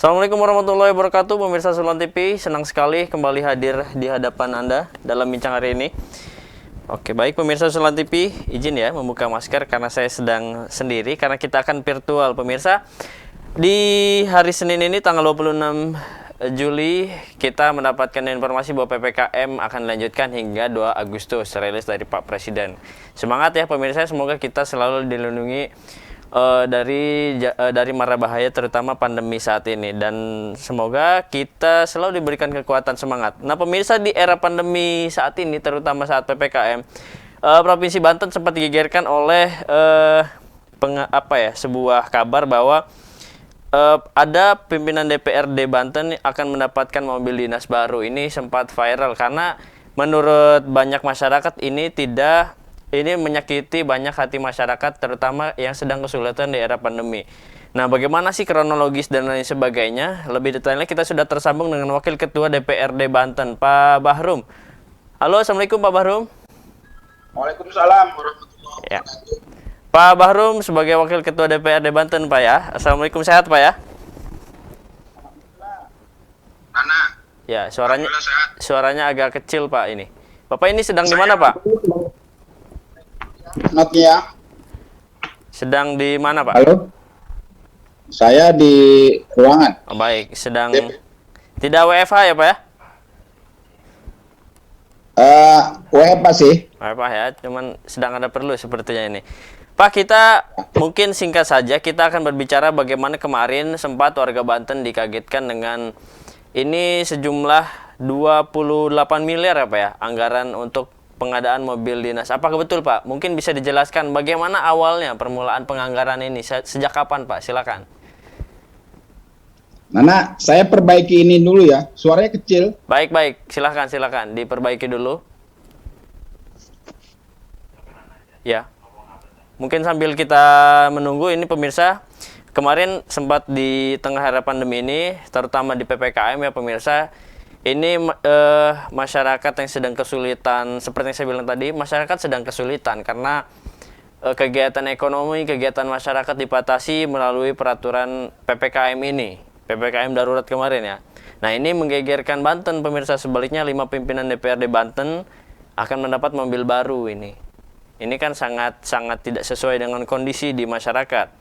Assalamualaikum warahmatullahi wabarakatuh, pemirsa Sulon TV. Senang sekali kembali hadir di hadapan Anda dalam bincang hari ini. Oke, baik pemirsa Sulon TV, izin ya membuka masker karena saya sedang sendiri, karena kita akan virtual pemirsa. Di hari Senin ini tanggal 26 Juli kita mendapatkan informasi bahwa PPKM akan dilanjutkan hingga 2 Agustus, rilis dari Pak Presiden. Semangat ya pemirsa, semoga kita selalu dilindungi dari mara bahaya, terutama pandemi saat ini, dan semoga kita selalu diberikan kekuatan semangat. Nah pemirsa, di era pandemi saat ini, terutama saat PPKM, Provinsi Banten sempat digegerkan oleh sebuah kabar bahwa ada pimpinan DPRD Banten akan mendapatkan mobil dinas baru. Ini sempat viral karena menurut banyak masyarakat ini menyakiti banyak hati masyarakat, terutama yang sedang kesulitan di era pandemi. Nah, bagaimana sih kronologis dan lain sebagainya? Lebih detailnya kita sudah tersambung dengan Wakil Ketua DPRD Banten, Pak Bahrum. Halo, Assalamualaikum Pak Bahrum. Waalaikumsalam warahmatullahi Ya. wabarakatuh. Pak Bahrum sebagai Wakil Ketua DPRD Banten, Pak ya. Assalamualaikum, sehat Pak ya? Nana, Ya, alhamdulillah sehat. suaranya agak kecil Pak ini. Bapak ini sedang di mana Pak? Nokia. Sedang di mana Pak? Halo. Saya di ruangan. Oh, baik, sedang tidak WFH ya Pak ya? WFH sih. Apa ya, cuman sedang ada perlu sepertinya ini. Pak, kita mungkin singkat saja, kita akan berbicara bagaimana kemarin sempat warga Banten dikagetkan dengan ini sejumlah 28 miliar ya Pak ya, anggaran untuk pengadaan mobil dinas. Apakah betul Pak? Mungkin bisa dijelaskan bagaimana awalnya permulaan penganggaran ini, sejak kapan Pak? Silakan. Nana, saya perbaiki ini dulu ya. Suaranya kecil. Baik, silakan diperbaiki dulu. Ya. Mungkin sambil kita menunggu ini pemirsa, kemarin sempat di tengah era pandemi ini, terutama di PPKM ya pemirsa, ini masyarakat yang sedang kesulitan, seperti yang saya bilang tadi, masyarakat sedang kesulitan karena kegiatan ekonomi, kegiatan masyarakat dibatasi melalui peraturan PPKM ini, PPKM darurat kemarin ya. Nah ini menggegerkan Banten pemirsa, sebaliknya 5 pimpinan DPRD Banten akan mendapat mobil baru ini. Ini kan sangat tidak sesuai dengan kondisi di masyarakat.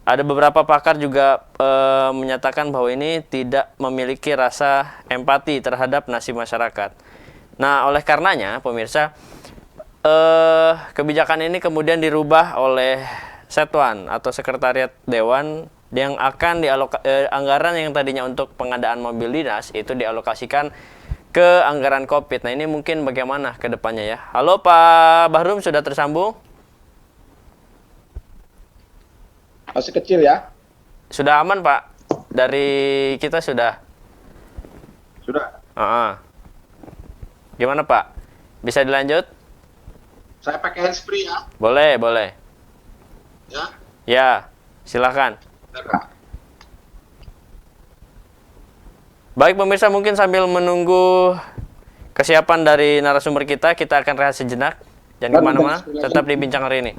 Ada beberapa pakar juga menyatakan bahwa ini tidak memiliki rasa empati terhadap nasib masyarakat. Nah, oleh karenanya, pemirsa, kebijakan ini kemudian dirubah oleh Setwan atau Sekretariat Dewan yang akan anggaran yang tadinya untuk pengadaan mobil dinas itu dialokasikan ke anggaran COVID. Nah, ini mungkin bagaimana ke depannya ya. Halo Pak Bahrum, sudah tersambung? Masih kecil ya? Sudah aman Pak? Dari kita sudah? Sudah. Gimana Pak? Bisa dilanjut? Saya pakai handsfree ya. Boleh. Ya. Ya, silakan. Bentar. Baik pemirsa, mungkin sambil menunggu kesiapan dari narasumber kita akan rehat sejenak. Jangan kemana-mana, tetap di bincang hari ini.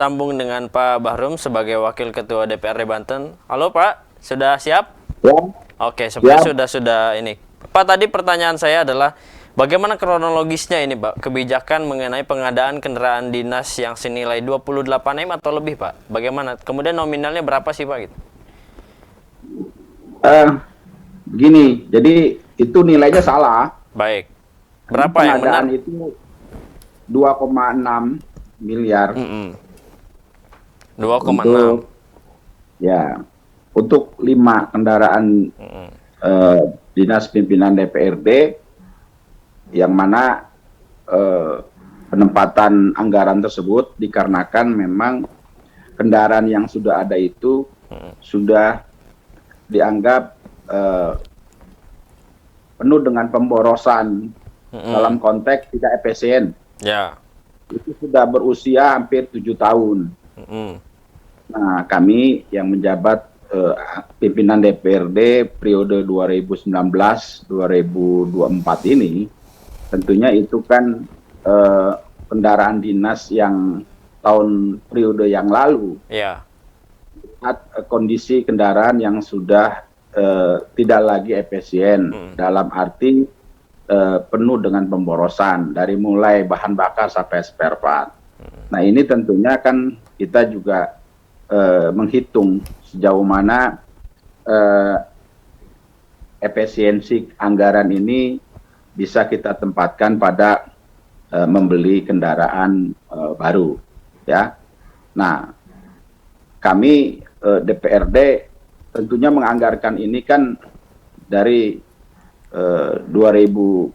sambung dengan Pak Bahrum sebagai Wakil Ketua DPRD Banten. Halo Pak, sudah siap? Ya. Oke, sebenarnya Ya. sudah ini. Pak, tadi pertanyaan saya adalah bagaimana kronologisnya ini, Pak, kebijakan mengenai pengadaan kendaraan dinas yang senilai 28 M atau lebih, Pak? Bagaimana? Kemudian nominalnya berapa sih, Pak? Gitu. Gini, jadi itu nilainya salah. Baik. Berapa yang benar? Pengadaan itu 2,6 miliar. 2,6. Untuk 5 kendaraan dinas pimpinan DPRD, yang mana penempatan anggaran tersebut dikarenakan memang kendaraan yang sudah ada itu sudah dianggap penuh dengan pemborosan dalam konteks tidak efisien. Ya. Itu sudah berusia hampir 7 tahun. Nah, kami yang menjabat pimpinan DPRD periode 2019-2024 ini, tentunya itu kan kendaraan dinas yang tahun periode yang lalu. Ya. Kondisi kendaraan yang sudah tidak lagi efisien, dalam arti penuh dengan pemborosan dari mulai bahan bakar sampai spare part. Nah, ini tentunya kan kita juga menghitung sejauh mana efisiensi anggaran ini bisa kita tempatkan pada membeli kendaraan baru, ya. Nah, kami DPRD tentunya menganggarkan ini kan dari 2000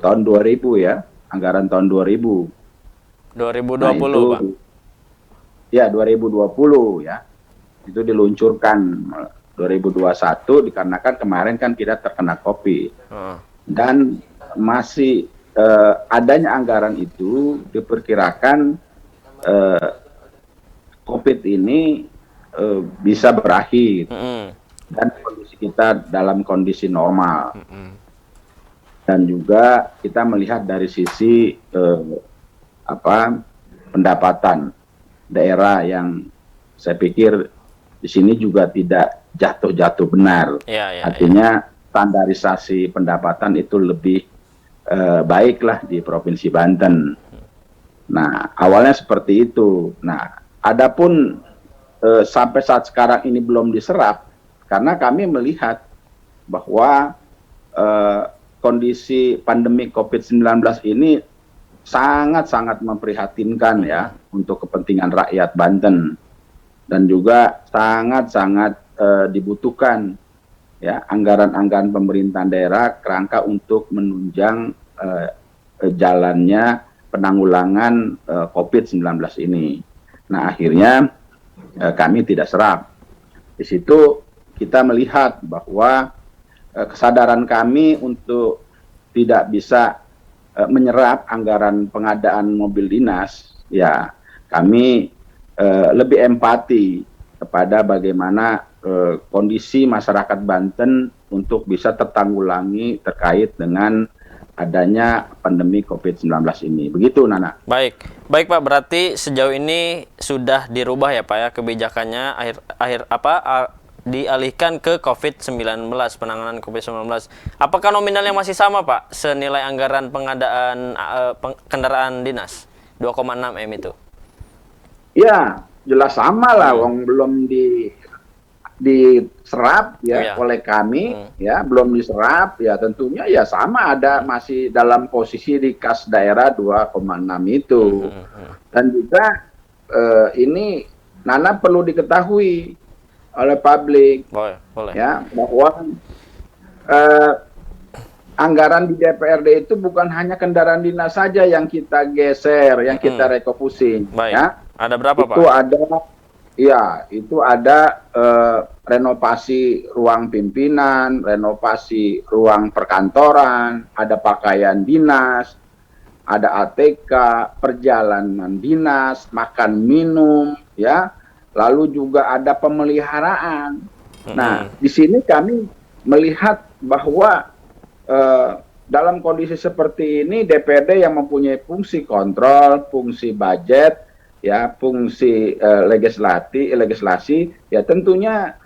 tahun 2000 ya, anggaran tahun 2000. 2020, Nah, itu, Pak. Ya, 2020 ya. Itu diluncurkan 2021 dikarenakan kemarin kan kita terkena Covid. Dan masih adanya anggaran itu diperkirakan Covid ini bisa berakhir. Dan kondisi kita dalam kondisi normal. Dan juga kita melihat dari sisi pendapatan daerah yang saya pikir di sini juga tidak jatuh-jatuh benar. Artinya standarisasi pendapatan itu lebih baiklah di Provinsi Banten. Nah, awalnya seperti itu. Nah, adapun sampai saat sekarang ini belum diserap, karena kami melihat bahwa kondisi pandemi COVID-19 ini sangat-sangat memprihatinkan ya untuk kepentingan rakyat Banten, dan juga sangat-sangat dibutuhkan ya anggaran-anggaran pemerintahan daerah kerangka untuk menunjang jalannya penanggulangan COVID-19 ini. Nah, akhirnya kami tidak serap. Di situ kita melihat bahwa kesadaran kami untuk tidak bisa menyerap anggaran pengadaan mobil dinas, ya kami lebih empati kepada bagaimana kondisi masyarakat Banten untuk bisa tertanggulangi terkait dengan adanya pandemi COVID-19 ini. Begitu, Nana. Baik Pak, berarti sejauh ini sudah dirubah ya Pak ya kebijakannya, dialihkan ke COVID-19, penanganan COVID-19. Apakah nominalnya masih sama Pak, senilai anggaran pengadaan kendaraan dinas 2,6 M itu? Ya, jelas sama lah, wong belum diserap ya oleh kami, ya belum diserap, ya tentunya ya sama, ada masih dalam posisi di kas daerah 2,6 itu. Dan juga ini Nana perlu diketahui oleh publik, boleh. Ya, bahwa anggaran di DPRD itu bukan hanya kendaraan dinas saja yang kita geser, yang kita refocusing. Ya. Ada berapa itu Pak? Itu ada renovasi ruang pimpinan, renovasi ruang perkantoran, ada pakaian dinas, ada ATK, perjalanan dinas, makan minum, ya. Lalu juga ada pemeliharaan. Nah, di sini kami melihat bahwa dalam kondisi seperti ini DPRD yang mempunyai fungsi kontrol, fungsi budget, ya fungsi legislasi ya tentunya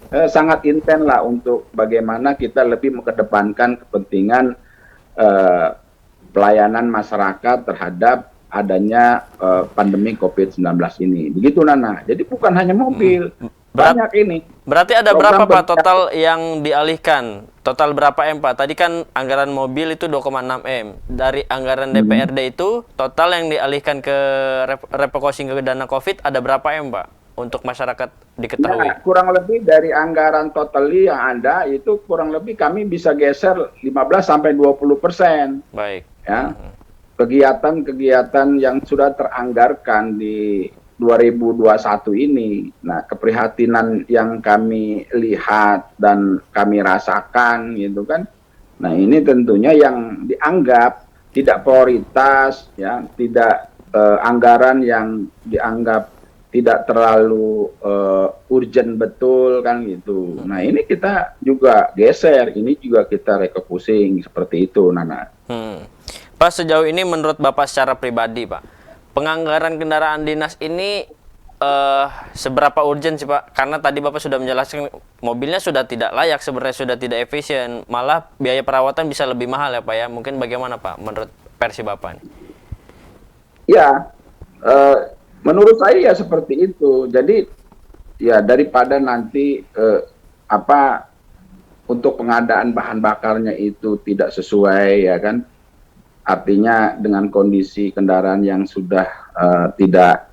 sangat intens lah untuk bagaimana kita lebih mengedepankan kepentingan pelayanan masyarakat terhadap adanya pandemi COVID-19 ini. Begitu Nana. Jadi bukan hanya mobil, banyak ini. Berarti ada berapa Pak total yang dialihkan? Total berapa M Pak? Tadi kan anggaran mobil itu 2,6 M. Dari anggaran DPRD itu total yang dialihkan ke refocusing ke dana COVID ada berapa M Pak? Untuk masyarakat diketahui. Ya, kurang lebih dari anggaran total yang ada itu kurang lebih kami bisa geser 15-20%. Baik. Ya. Kegiatan-kegiatan yang sudah teranggarkan di 2021 ini. Nah, keprihatinan yang kami lihat dan kami rasakan gitu kan. Nah, ini tentunya yang dianggap tidak prioritas ya, tidak anggaran yang dianggap tidak terlalu urgent betul kan gitu. Nah, ini kita juga geser, ini juga kita refocusing seperti itu Nana. Pak, sejauh ini menurut Bapak secara pribadi Pak, penganggaran kendaraan dinas ini seberapa urgent sih Pak? Karena tadi Bapak sudah menjelaskan mobilnya sudah tidak layak, sebenarnya sudah tidak efisien, malah biaya perawatan bisa lebih mahal ya Pak ya. Mungkin bagaimana Pak menurut versi Bapak? Ya, menurut saya ya seperti itu. Jadi ya daripada nanti untuk pengadaan bahan bakarnya itu tidak sesuai ya kan. Artinya dengan kondisi kendaraan yang sudah tidak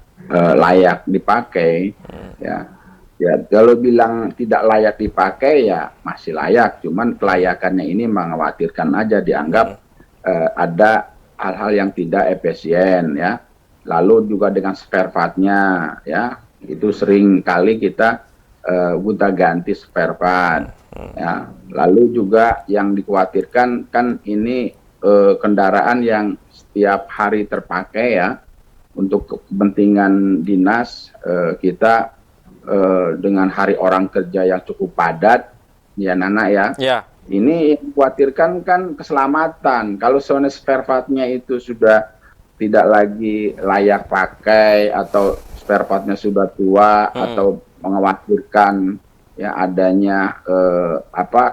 layak dipakai ya. Ya kalau bilang tidak layak dipakai ya masih layak, cuman kelayakannya ini mengkhawatirkan aja, dianggap ada hal-hal yang tidak efisien ya. Lalu juga dengan spare part-nya ya, itu sering kali kita gonta-ganti spare part ya. Lalu juga yang dikhawatirkan kan ini kendaraan yang setiap hari terpakai ya, untuk kepentingan dinas kita dengan hari orang kerja yang cukup padat ya Nana ya. Ya. Ini dikhawatirkan kan keselamatan. Kalau soalnya spare part-nya itu sudah tidak lagi layak pakai atau spare part-nya sudah tua atau mengkhawatirkan ya adanya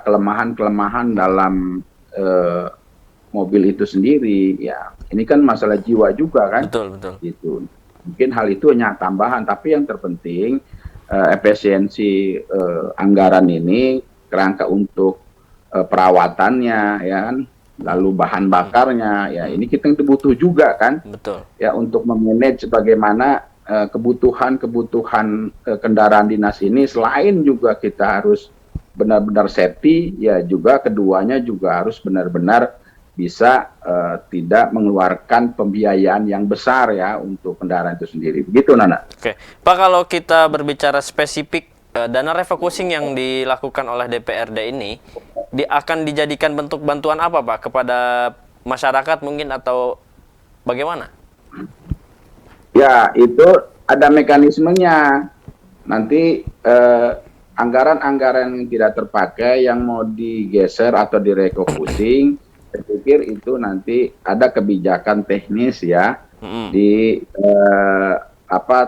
kelemahan-kelemahan dalam mobil itu sendiri ya, ini kan masalah jiwa juga kan. Betul. Gitu. Mungkin hal itu hanya tambahan, tapi yang terpenting efisiensi anggaran ini kerangka untuk perawatannya ya kan, lalu bahan bakarnya ya, ini kita butuh juga kan. Betul. Ya untuk memanage bagaimana kebutuhan kendaraan dinas ini, selain juga kita harus benar-benar safety ya, juga keduanya juga harus benar-benar bisa tidak mengeluarkan pembiayaan yang besar ya untuk kendaraan itu sendiri. Begitu Nana. Oke. Pak, kalau kita berbicara spesifik dana refocusing yang dilakukan oleh DPRD ini akan dijadikan bentuk bantuan apa Pak kepada masyarakat mungkin atau bagaimana? Ya, itu ada mekanismenya. Nanti anggaran-anggaran yang tidak terpakai yang mau digeser atau direfocusing, saya pikir itu nanti ada kebijakan teknis ya di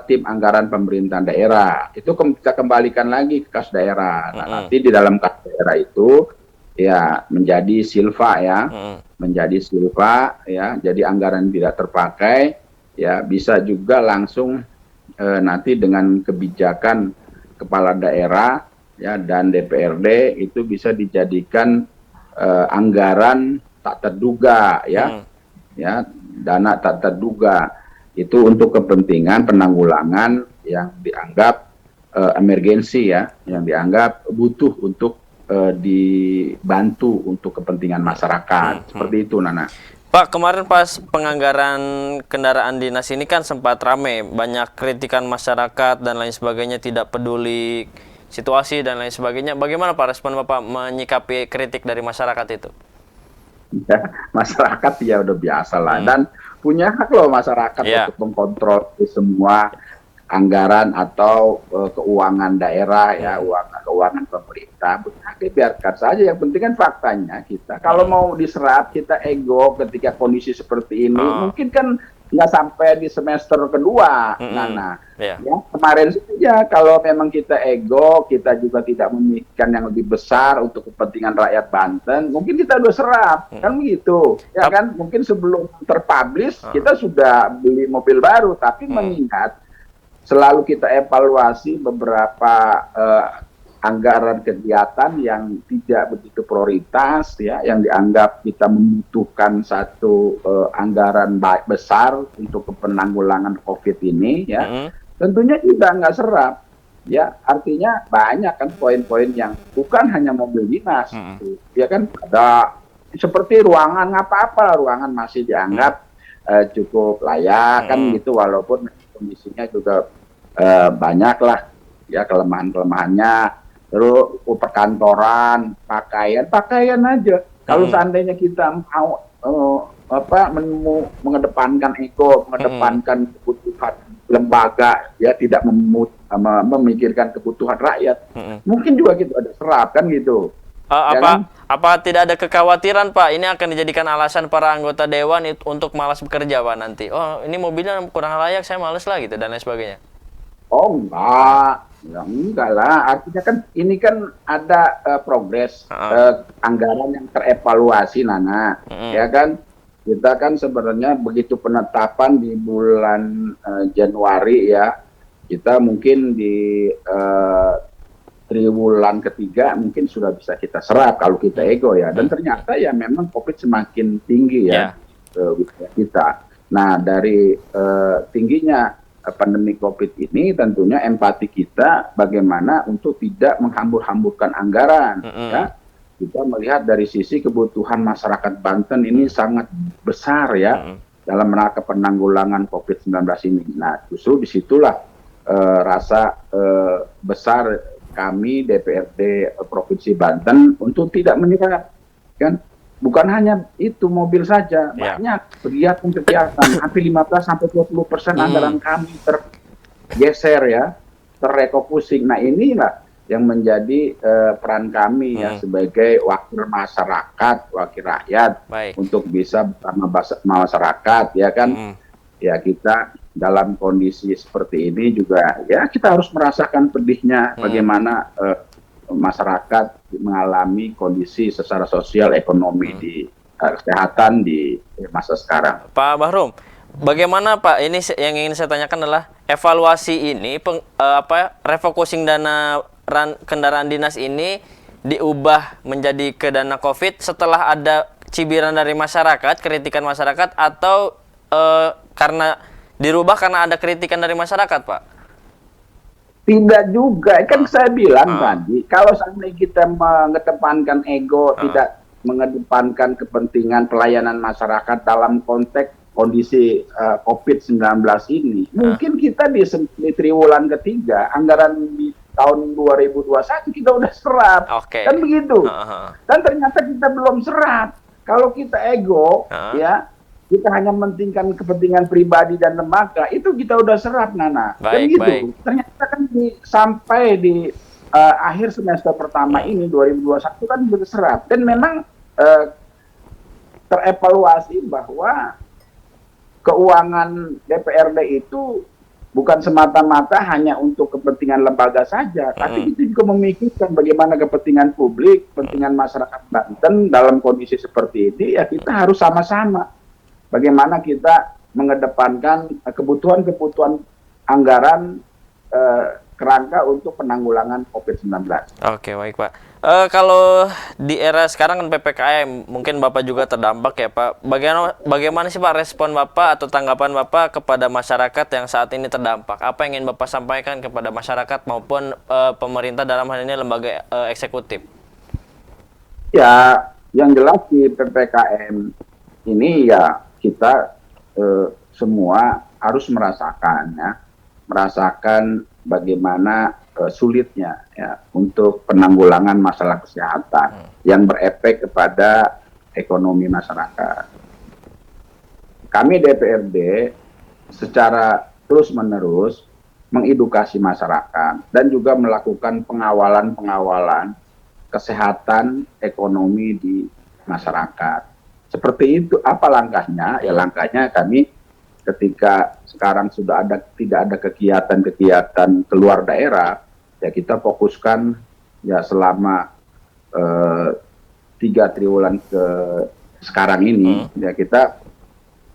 tim anggaran pemerintahan daerah. Itu kita kembalikan lagi ke kas daerah. Nah, nanti di dalam kas daerah itu ya menjadi silva ya, menjadi silva ya. Jadi anggaran tidak terpakai ya bisa juga langsung nanti dengan kebijakan kepala daerah ya dan DPRD itu bisa dijadikan anggaran tak terduga ya, ya dana tak terduga itu untuk kepentingan penanggulangan yang dianggap emergensi ya, yang dianggap butuh untuk dibantu untuk kepentingan masyarakat. Seperti itu Nana. Pak, kemarin pas penganggaran kendaraan dinas ini kan sempat rame, banyak kritikan masyarakat dan lain sebagainya, tidak peduli situasi dan lain sebagainya. Bagaimana Pak respon Bapak menyikapi kritik dari masyarakat itu? Ya, masyarakat ya udah biasa lah, dan punya hak loh masyarakat untuk mengkontrol semua anggaran atau keuangan daerah ya, keuangan pemerintah. Biarkan saja, yang penting kan faktanya kita. Kalau mau diserap kita ego ketika kondisi seperti ini, mungkin kan nggak sampai di semester kedua, Nana. Ya, kemarin saja kalau memang kita ego, kita juga tidak memikirkan yang lebih besar untuk kepentingan rakyat Banten, mungkin kita udah serap, kan begitu, ya kan? Mungkin sebelum terpublish kita sudah beli mobil baru, tapi mengingat selalu kita evaluasi beberapa anggaran kegiatan yang tidak begitu prioritas, ya, yang dianggap kita membutuhkan satu anggaran besar untuk penanggulangan COVID ini, ya, tentunya kita nggak serap, ya, artinya banyak kan poin-poin yang bukan hanya mobil dinas, ya kan, ada seperti ruangan apa-apa, ruangan masih dianggap cukup layak, kan gitu, walaupun kondisinya juga banyak lah, ya, kelemahan-kelemahannya. Terus perkantoran, pakaian aja. Kalau seandainya kita mau mengedepankan ego, mengedepankan kebutuhan lembaga, ya, tidak memikirkan kebutuhan rakyat, mungkin juga gitu ada serap, kan gitu. Apa tidak ada kekhawatiran, Pak, ini akan dijadikan alasan para anggota dewan untuk malas bekerja, Pak, nanti? Oh, ini mobilnya kurang layak, saya malas lah gitu, dan lain sebagainya. Oh, enggak. Ya, enggak lah, artinya kan ini kan ada progres anggaran yang terevaluasi, Nana, ya kan? Kita kan sebenarnya begitu penetapan di bulan Januari, ya, kita mungkin di triwulan ketiga mungkin sudah bisa kita serap kalau kita ego, ya, dan ternyata ya memang COVID semakin tinggi, ya, kita. Nah, dari tingginya pandemi COVID ini tentunya empati kita bagaimana untuk tidak menghambur-hamburkan anggaran, ya. Kita melihat dari sisi kebutuhan masyarakat Banten ini sangat besar, ya, dalam rangka penanggulangan COVID-19 ini. Nah, justru disitulah rasa besar kami DPRD Provinsi Banten untuk tidak menyerap, kan. Bukan hanya itu mobil saja, banyak kegiatan-kegiatan, hampir 15-20% anggaran kami tergeser, ya, terrefocusing. Nah, inilah yang menjadi peran kami, ya, sebagai wakil masyarakat, wakil rakyat, untuk bisa bersama masyarakat, ya kan, ya, kita dalam kondisi seperti ini juga, ya, kita harus merasakan pedihnya bagaimana masyarakat mengalami kondisi secara sosial, ekonomi, di kesehatan di masa sekarang. Pak Bahrum, bagaimana, Pak? Ini yang ingin saya tanyakan adalah evaluasi ini, refocusing dana kendaraan dinas ini diubah menjadi ke dana COVID setelah ada cibiran dari masyarakat, kritikan masyarakat, atau karena dirubah karena ada kritikan dari masyarakat, Pak? Tidak juga, kan saya bilang tadi, kalau seandainya kita mengedepankan ego, tidak mengedepankan kepentingan pelayanan masyarakat dalam konteks kondisi COVID-19 ini, mungkin kita di triwulan ketiga, anggaran di tahun 2021 kita udah serap, kan begitu. Dan ternyata kita belum serap. Kalau kita ego, ya, kita hanya mementingkan kepentingan pribadi dan lembaga, itu kita udah serap, Nana. Kan gitu. Ternyata kan sampai di akhir semester pertama ini 2021 kan sudah serap, dan memang terevaluasi bahwa keuangan DPRD itu bukan semata-mata hanya untuk kepentingan lembaga saja, tapi itu juga memikirkan bagaimana kepentingan publik, kepentingan masyarakat Banten dalam kondisi seperti ini, ya, kita harus sama-sama bagaimana kita mengedepankan kebutuhan-kebutuhan anggaran kerangka untuk penanggulangan COVID-19. Oke, baik, Pak. Kalau di era sekarang kan PPKM, mungkin Bapak juga terdampak, ya, Pak. Bagaimana sih, Pak, respon Bapak atau tanggapan Bapak kepada masyarakat yang saat ini terdampak? Apa yang ingin Bapak sampaikan kepada masyarakat maupun pemerintah dalam hal ini lembaga eksekutif? Ya, yang jelas di PPKM ini, ya, kita semua harus merasakan, ya, merasakan bagaimana sulitnya, ya, untuk penanggulangan masalah kesehatan yang berefek kepada ekonomi masyarakat. Kami DPRD secara terus-menerus mengedukasi masyarakat dan juga melakukan pengawalan kesehatan ekonomi di masyarakat. Seperti itu. Apa langkahnya? Ya, langkahnya kami ketika sekarang sudah tidak ada kegiatan-kegiatan keluar daerah, ya kita fokuskan ya selama 3 triwulan ke sekarang ini, ya kita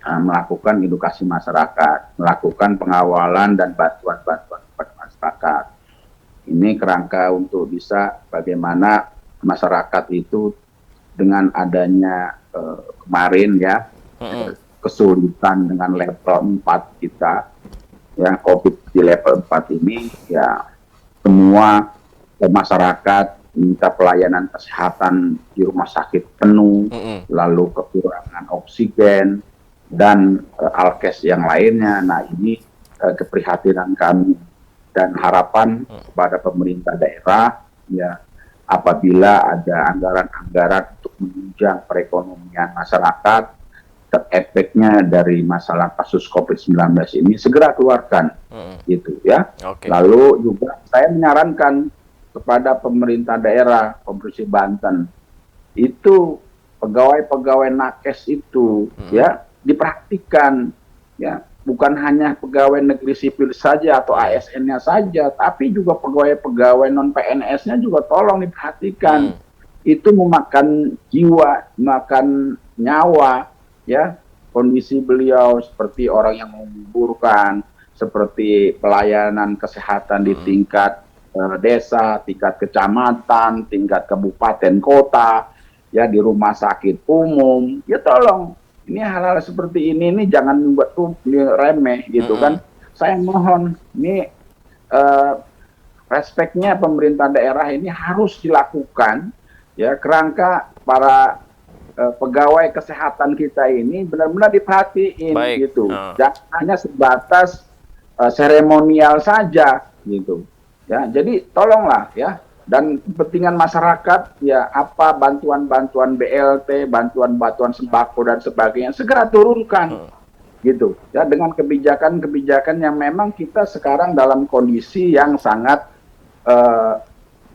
melakukan edukasi masyarakat, melakukan pengawalan dan bantuan-bantuan kepada masyarakat. Ini kerangka untuk bisa bagaimana masyarakat itu dengan adanya kemarin ya kesulitan dengan level 4 kita, ya COVID di level 4 ini, ya semua masyarakat minta pelayanan kesehatan di rumah sakit penuh, lalu kekurangan oksigen, dan alkes yang lainnya. Nah ini keprihatinan kami dan harapan kepada pemerintah daerah, ya apabila ada anggaran-anggaran untuk menunjang perekonomian masyarakat, efeknya dari masalah kasus COVID-19 ini segera keluarkan, gitu ya. Lalu juga saya menyarankan kepada pemerintah daerah, Provinsi Banten, itu pegawai-pegawai nakes itu ya diperhatikan, ya bukan hanya pegawai negeri sipil saja atau ASN-nya saja, tapi juga pegawai-pegawai non PNS-nya juga tolong diperhatikan. Itu memakan jiwa, makan nyawa, ya kondisi beliau seperti orang yang menguburkan, seperti pelayanan kesehatan di tingkat desa, tingkat kecamatan, tingkat kabupaten kota, ya di rumah sakit umum, ya tolong. Ini hal-hal seperti ini jangan buat remeh gitu kan. Saya mohon ini respeknya pemerintah daerah ini harus dilakukan ya, kerangka para pegawai kesehatan kita ini benar-benar diperhatiin gitu. Jangan hanya sebatas seremonial saja gitu. Ya, jadi tolonglah ya. Dan kepentingan masyarakat, ya apa bantuan-bantuan BLT, bantuan-bantuan sembako dan sebagainya segera turunkan, gitu. Ya dengan kebijakan-kebijakan yang memang kita sekarang dalam kondisi yang sangat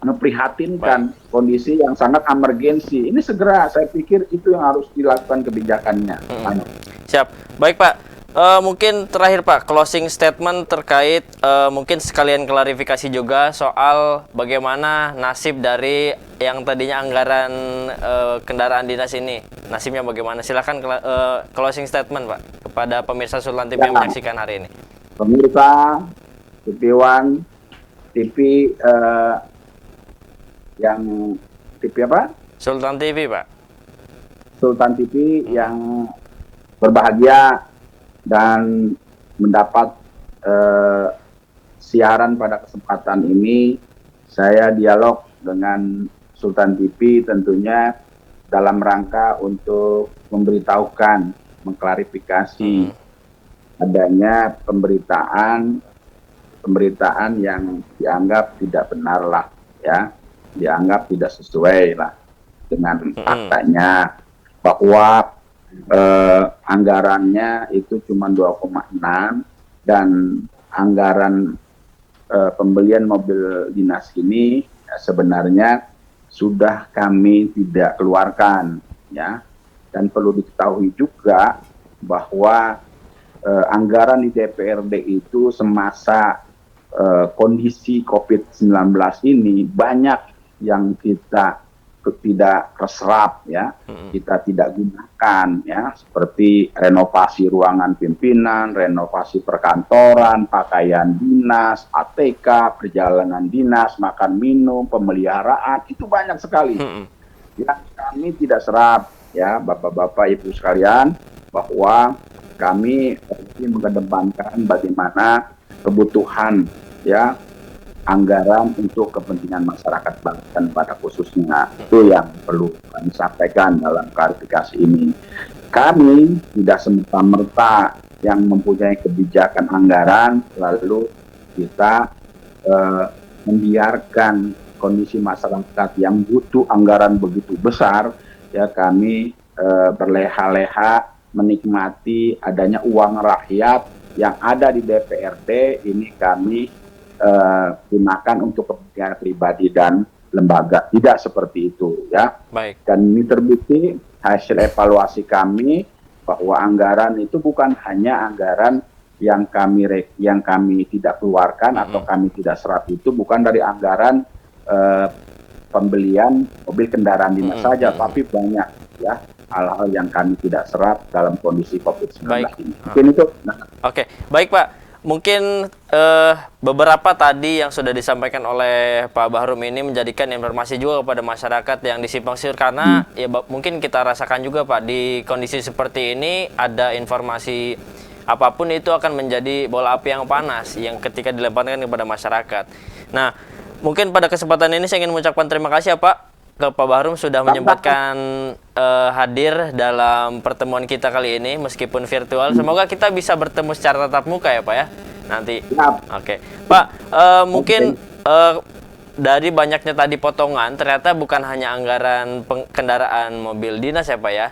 memprihatinkan, kondisi yang sangat emergensi. Ini segera, saya pikir itu yang harus dilakukan kebijakannya. Siap, baik Pak. Mungkin terakhir Pak, closing statement terkait mungkin sekalian klarifikasi juga soal bagaimana nasib dari yang tadinya anggaran kendaraan dinas ini. Nasibnya bagaimana? Silakan closing statement Pak kepada pemirsa Sultan TV yang menyaksikan hari ini. Pemirsa TV One, TV yang TV apa? Sultan TV Pak. Sultan TV yang berbahagia dan mendapat siaran pada kesempatan ini. Saya dialog dengan Sultan TV tentunya dalam rangka untuk memberitahukan, mengklarifikasi adanya pemberitaan yang dianggap tidak benar lah, ya, dianggap tidak sesuai lah dengan faktanya, bahwa anggarannya itu cuma 2,6 dan anggaran pembelian mobil dinas ini sebenarnya sudah kami tidak keluarkan, ya. Dan perlu diketahui juga bahwa anggaran di DPRD itu semasa kondisi COVID-19 ini banyak yang kita tidak terserap, ya, kita tidak gunakan, ya, seperti renovasi ruangan pimpinan, renovasi perkantoran, pakaian dinas, ATK, perjalanan dinas, makan minum, pemeliharaan, itu banyak sekali. Yang kami tidak serap, ya, bapak-bapak, ibu sekalian, bahwa kami ingin mengedepankan bagaimana kebutuhan, ya, anggaran untuk kepentingan masyarakat Banten pada khususnya. Itu yang perlu kami sampaikan dalam klarifikasi ini. Kami tidak serta-merta yang mempunyai kebijakan anggaran lalu kita membiarkan kondisi masyarakat yang butuh anggaran begitu besar, ya kami berleha-leha menikmati adanya uang rakyat yang ada di DPRD ini kami gunakan untuk kepentingan pribadi dan lembaga. Tidak seperti itu, ya. Baik. Dan ini terbukti hasil evaluasi kami bahwa anggaran itu bukan hanya anggaran yang kami tidak keluarkan atau kami tidak serap, itu bukan dari anggaran pembelian mobil kendaraan dinas saja, tapi banyak ya hal-hal yang kami tidak serap dalam kondisi COVID-19 ini. Mungkin itu. Oke, baik Pak. Mungkin beberapa tadi yang sudah disampaikan oleh Pak Bahrum ini menjadikan informasi juga kepada masyarakat yang di simpang siur, karena ya mungkin kita rasakan juga Pak, di kondisi seperti ini ada informasi apapun itu akan menjadi bola api yang panas yang ketika dilemparkan kepada masyarakat. Nah, mungkin pada kesempatan ini saya ingin mengucapkan terima kasih ya Pak ke Pak Bahrum sudah menyempatkan hadir dalam pertemuan kita kali ini meskipun virtual. Semoga kita bisa bertemu secara tatap muka ya Pak ya nanti. Oke. Pak, mungkin dari banyaknya tadi potongan ternyata bukan hanya anggaran kendaraan mobil dinas ya Pak ya.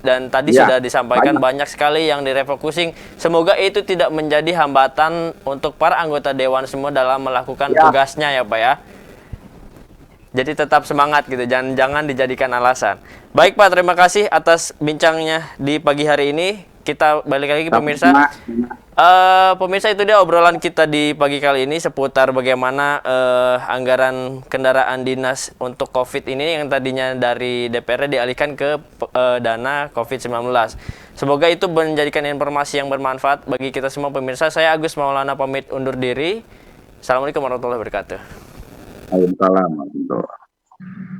Dan tadi sudah disampaikan banyak sekali yang direfocusing. Semoga itu tidak menjadi hambatan untuk para anggota dewan semua dalam melakukan tugasnya ya Pak ya. Jadi tetap semangat gitu, jangan dijadikan alasan. Baik Pak, terima kasih atas bincangnya di pagi hari ini. Kita balik lagi pemirsa. Pemirsa, itu dia obrolan kita di pagi kali ini seputar bagaimana anggaran kendaraan dinas untuk COVID ini yang tadinya dari DPR dialihkan ke dana COVID-19. Semoga itu menjadikan informasi yang bermanfaat bagi kita semua pemirsa. Saya Agus Maulana pamit undur diri. Assalamualaikum warahmatullahi wabarakatuh. Waalaikumsalam warahmatullahi wabarakatuh.